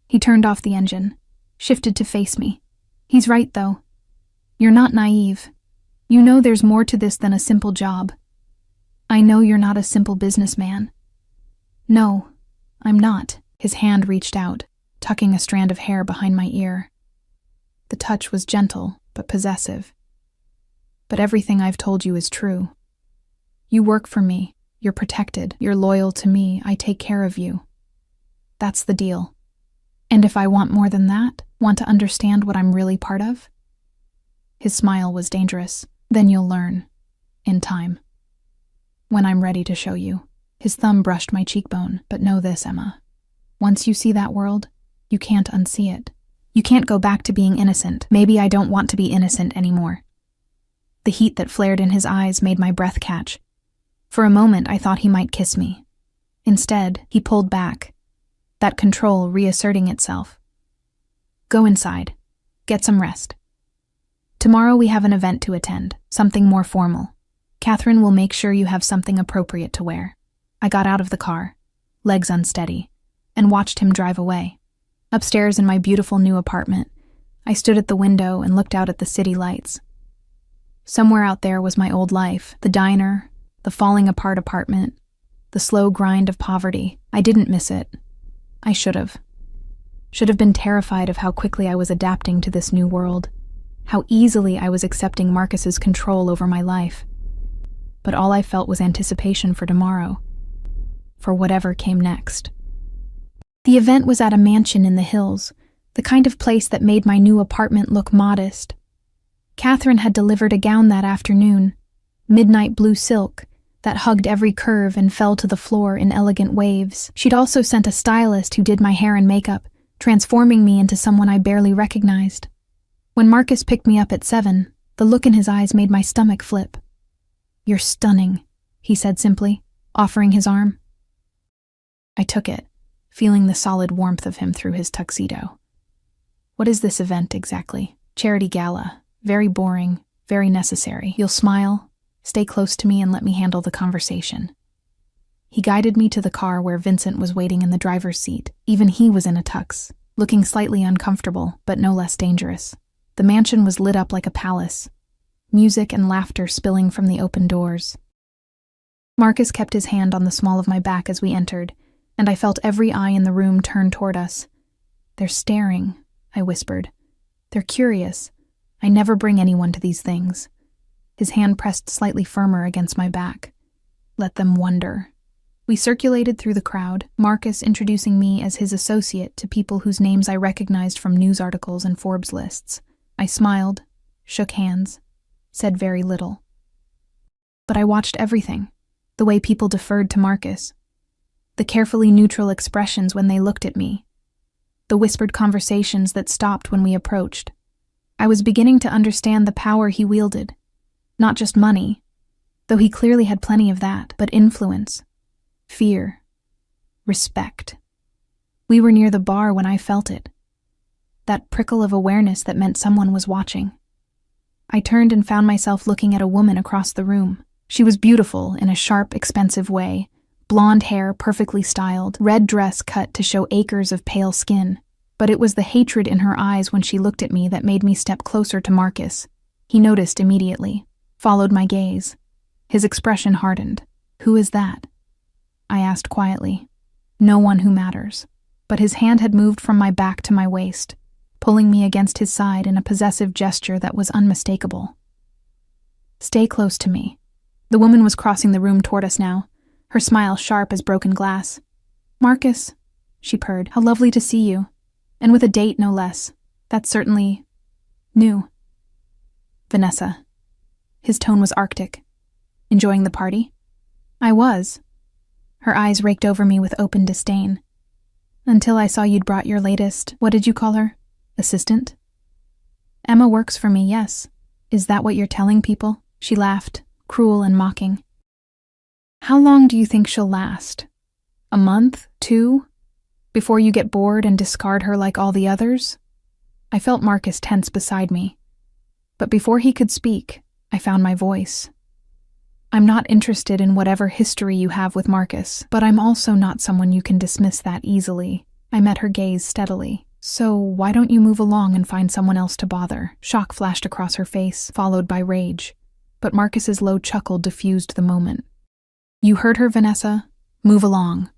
He turned off the engine, shifted to face me. "He's right, though. You're not naive. You know there's more to this than a simple job. I know you're not a simple businessman." "No, I'm not." His hand reached out, tucking a strand of hair behind my ear. The touch was gentle, but possessive. "But everything I've told you is true. You work for me, you're protected, you're loyal to me, I take care of you. That's the deal. And if I want more than that, want to understand what I'm really part of?" His smile was dangerous. "Then you'll learn. In time. When I'm ready to show you." His thumb brushed my cheekbone. "But know this, Emma. Once you see that world, you can't unsee it. You can't go back to being innocent. Maybe I don't want to be innocent anymore." The heat that flared in his eyes made my breath catch. For a moment, I thought he might kiss me. Instead, he pulled back, that control reasserting itself. "Go inside. Get some rest. Tomorrow we have an event to attend, something more formal. Catherine will make sure you have something appropriate to wear." I got out of the car, legs unsteady, and watched him drive away. Upstairs in my beautiful new apartment, I stood at the window and looked out at the city lights. Somewhere out there was my old life, the diner, the falling apart apartment, the slow grind of poverty. I didn't miss it. I should have. Should have been terrified of how quickly I was adapting to this new world, how easily I was accepting Marcus's control over my life. But all I felt was anticipation for tomorrow, for whatever came next. The event was at a mansion in the hills, the kind of place that made my new apartment look modest. Catherine had delivered a gown that afternoon, midnight blue silk, that hugged every curve and fell to the floor in elegant waves. She'd also sent a stylist who did my hair and makeup, transforming me into someone I barely recognized. When Marcus picked me up at 7, the look in his eyes made my stomach flip. "You're stunning," he said simply, offering his arm. I took it, feeling the solid warmth of him through his tuxedo. "What is this event exactly?" "Charity gala. Very boring, very necessary. You'll smile, stay close to me, and let me handle the conversation." He guided me to the car where Vincent was waiting in the driver's seat. Even he was in a tux, looking slightly uncomfortable, but no less dangerous. The mansion was lit up like a palace, music and laughter spilling from the open doors. Marcus kept his hand on the small of my back as we entered, and I felt every eye in the room turn toward us. "They're staring," I whispered. "They're curious. I never bring anyone to these things." His hand pressed slightly firmer against my back. "Let them wonder." We circulated through the crowd, Marcus introducing me as his associate to people whose names I recognized from news articles and Forbes lists. I smiled, shook hands, said very little. But I watched everything. The way people deferred to Marcus. The carefully neutral expressions when they looked at me. The whispered conversations that stopped when we approached. I was beginning to understand the power he wielded. Not just money, though he clearly had plenty of that, but influence, fear, respect. We were near the bar when I felt it. That prickle of awareness that meant someone was watching. I turned and found myself looking at a woman across the room. She was beautiful in a sharp, expensive way. Blonde hair perfectly styled, red dress cut to show acres of pale skin. But it was the hatred in her eyes when she looked at me that made me step closer to Marcus. He noticed immediately, followed my gaze. His expression hardened. "Who is that?" I asked quietly. "No one who matters." But his hand had moved from my back to my waist, pulling me against his side in a possessive gesture that was unmistakable. "Stay close to me." The woman was crossing the room toward us now, her smile sharp as broken glass. "Marcus," she purred, "how lovely to see you. And with a date, no less. That's certainly new." "Vanessa." His tone was arctic. "Enjoying the party?" I was. Her eyes raked over me with open disdain. "Until I saw you'd brought your latest, what did you call her? Assistant?" "Emma works for me, yes. Is that what you're telling people?" She laughed, cruel and mocking. "How long do you think she'll last? A month? 2? Before you get bored and discard her like all the others?" I felt Marcus tense beside me. But before he could speak, I found my voice. "I'm not interested in whatever history you have with Marcus, but I'm also not someone you can dismiss that easily." I met her gaze steadily. "So why don't you move along and find someone else to bother?" Shock flashed across her face, followed by rage. But Marcus's low chuckle diffused the moment. "You heard her, Vanessa? Move along."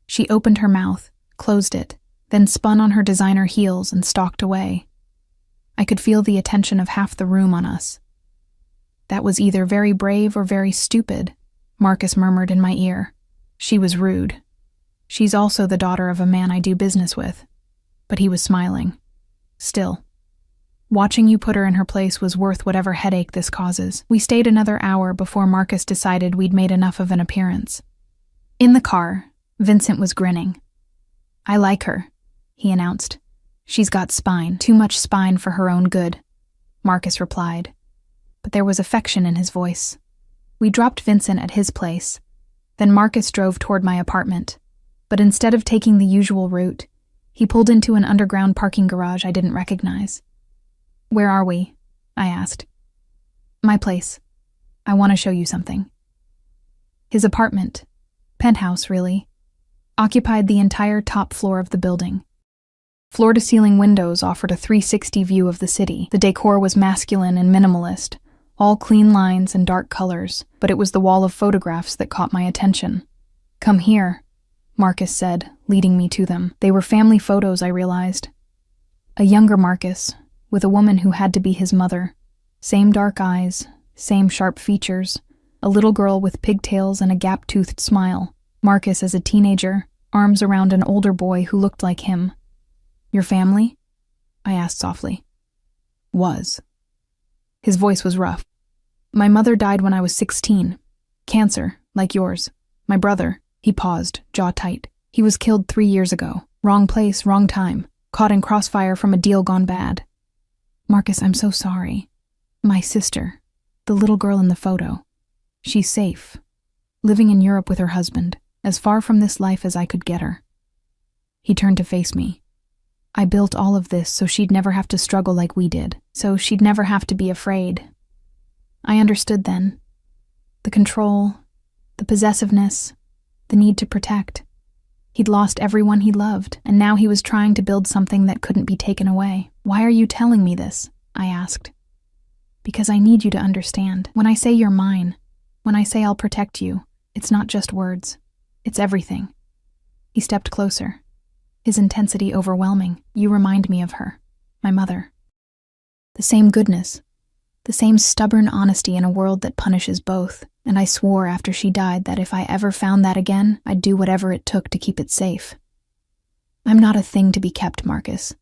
She opened her mouth, closed it, then spun on her designer heels and stalked away. I could feel the attention of half the room on us. "That was either very brave or very stupid," Marcus murmured in my ear. "She was rude. She's also the daughter of a man I do business with." But he was smiling. "Still, watching you put her in her place was worth whatever headache this causes." We stayed another hour before Marcus decided we'd made enough of an appearance. In the car, Vincent was grinning. "I like her," he announced. "She's got spine, too much spine for her own good," Marcus replied. But there was affection in his voice. We dropped Vincent at his place. Then Marcus drove toward my apartment. But instead of taking the usual route, he pulled into an underground parking garage I didn't recognize. "Where are we?" I asked. "My place. I want to show you something." His apartment, penthouse really, occupied the entire top floor of the building. Floor-to-ceiling windows offered a 360 view of the city. The decor was masculine and minimalist, all clean lines and dark colors, but it was the wall of photographs that caught my attention. "Come here," Marcus said, leading me to them. They were family photos, I realized. A younger Marcus, with a woman who had to be his mother. Same dark eyes, same sharp features, a little girl with pigtails and a gap-toothed smile. Marcus as a teenager, arms around an older boy who looked like him. "Your family?" I asked softly. "Was." His voice was rough. "My mother died when I was 16. Cancer, like yours. My brother," he paused, jaw tight. "He was killed 3 years ago. Wrong place, wrong time. Caught in crossfire from a deal gone bad." "Marcus, I'm so sorry. My sister, the little girl in the photo. She's safe. Living in Europe with her husband, as far from this life as I could get her." He turned to face me. "I built all of this so she'd never have to struggle like we did, so she'd never have to be afraid." I understood then. The control, the possessiveness, the need to protect. He'd lost everyone he loved, and now he was trying to build something that couldn't be taken away. "Why are you telling me this?" I asked. "Because I need you to understand. When I say you're mine, when I say I'll protect you, it's not just words. It's everything." He stepped closer, his intensity overwhelming. "You remind me of her, my mother. The same goodness, the same stubborn honesty in a world that punishes both. And I swore after she died that if I ever found that again, I'd do whatever it took to keep it safe. I'm not a thing to be kept, Marcus.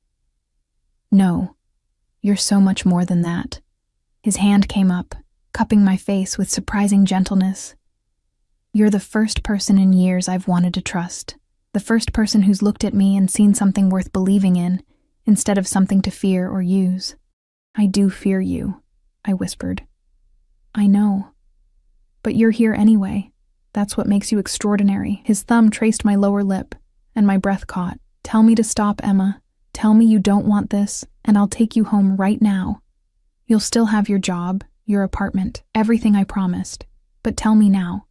No, you're so much more than that." His hand came up, cupping my face with surprising gentleness. "You're the first person in years I've wanted to trust. The first person who's looked at me and seen something worth believing in, instead of something to fear or use." "I do fear you," I whispered. "I know. But you're here anyway. That's what makes you extraordinary." His thumb traced my lower lip, and my breath caught. "Tell me to stop, Emma. Tell me you don't want this, and I'll take you home right now. You'll still have your job, your apartment, everything I promised. But tell me now.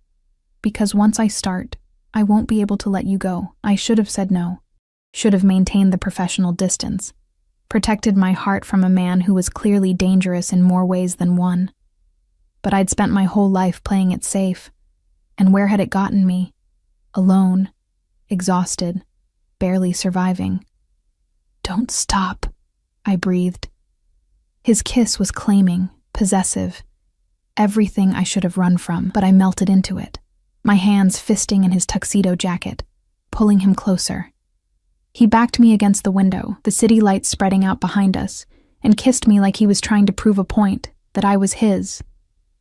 Because once I start, I won't be able to let you go." I should have said no. Should have maintained the professional distance. Protected my heart from a man who was clearly dangerous in more ways than one. But I'd spent my whole life playing it safe. And where had it gotten me? Alone, exhausted, barely surviving. "Don't stop," I breathed. His kiss was claiming, possessive. Everything I should have run from, but I melted into it. My hands fisting in his tuxedo jacket, pulling him closer. He backed me against the window, the city lights spreading out behind us, and kissed me like he was trying to prove a point, that I was his,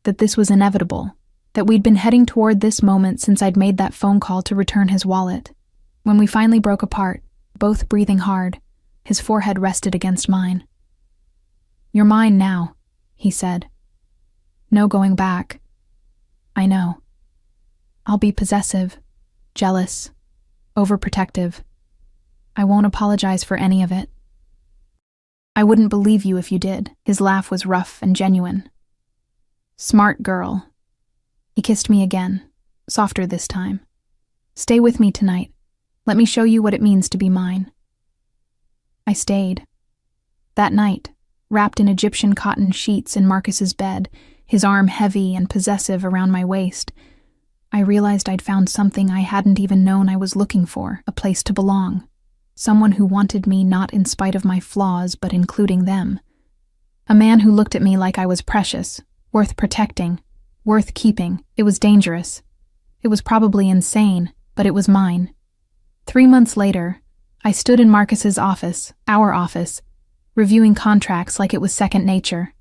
that this was inevitable, that we'd been heading toward this moment since I'd made that phone call to return his wallet. When we finally broke apart, both breathing hard, his forehead rested against mine. "You're mine now," he said. "No going back." "I know. I'll be possessive, jealous, overprotective. I won't apologize for any of it. I wouldn't believe you if you did." His laugh was rough and genuine. "Smart girl." He kissed me again, softer this time. "Stay with me tonight. Let me show you what it means to be mine." I stayed. That night, wrapped in Egyptian cotton sheets in Marcus's bed, his arm heavy and possessive around my waist, I realized I'd found something I hadn't even known I was looking for, a place to belong. Someone who wanted me not in spite of my flaws, but including them. A man who looked at me like I was precious, worth protecting, worth keeping. It was dangerous. It was probably insane, but it was mine. 3 months later, I stood in Marcus's office, our office, reviewing contracts like it was second nature.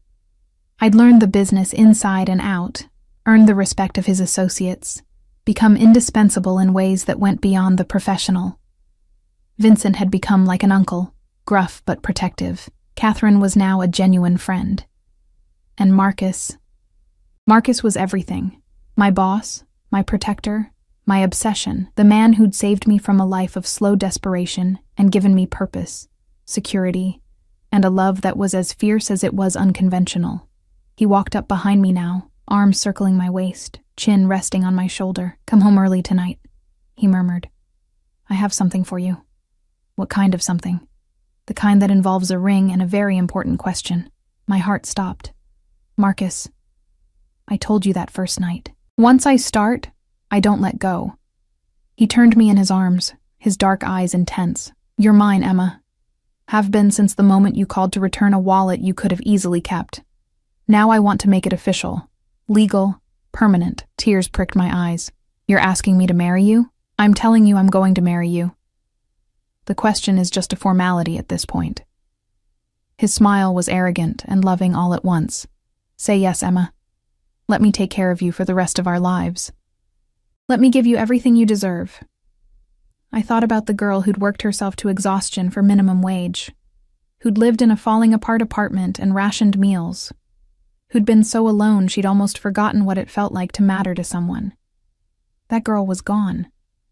I'd learned the business inside and out, earned the respect of his associates, become indispensable in ways that went beyond the professional. Vincent had become like an uncle, gruff but protective. Catherine was now a genuine friend. And Marcus was everything. My boss, my protector, my obsession, the man who'd saved me from a life of slow desperation and given me purpose, security, and a love that was as fierce as it was unconventional. He walked up behind me now, arms circling my waist, chin resting on my shoulder. "Come home early tonight," he murmured. "I have something for you." "What kind of something?" "The kind that involves a ring and a very important question." My heart stopped. "Marcus, I told you that first night. Once I start, I don't let go." He turned me in his arms, his dark eyes intense. "You're mine, Emma. Have been since the moment you called to return a wallet you could have easily kept. Now I want to make it official. Legal, permanent." Tears pricked my eyes. "You're asking me to marry you?" "I'm telling you I'm going to marry you. The question is just a formality at this point." His smile was arrogant and loving all at once. "Say yes, Emma. Let me take care of you for the rest of our lives. Let me give you everything you deserve." I thought about the girl who'd worked herself to exhaustion for minimum wage, who'd lived in a falling-apart apartment and rationed meals, who'd been so alone she'd almost forgotten what it felt like to matter to someone. That girl was gone.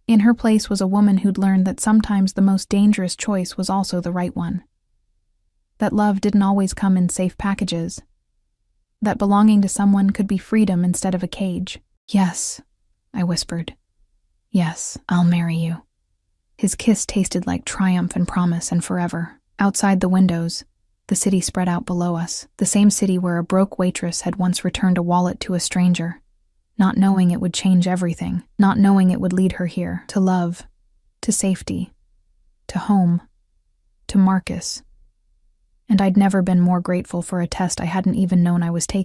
In her place was a woman who'd learned that sometimes the most dangerous choice was also the right one. That love didn't always come in safe packages. That belonging to someone could be freedom instead of a cage. "Yes," I whispered. "Yes, I'll marry you." His kiss tasted like triumph and promise and forever. Outside the windows, the city spread out below us, the same city where a broke waitress had once returned a wallet to a stranger, not knowing it would change everything, not knowing it would lead her here, to love, to safety, to home, to Marcus. And I'd never been more grateful for a test I hadn't even known I was taking.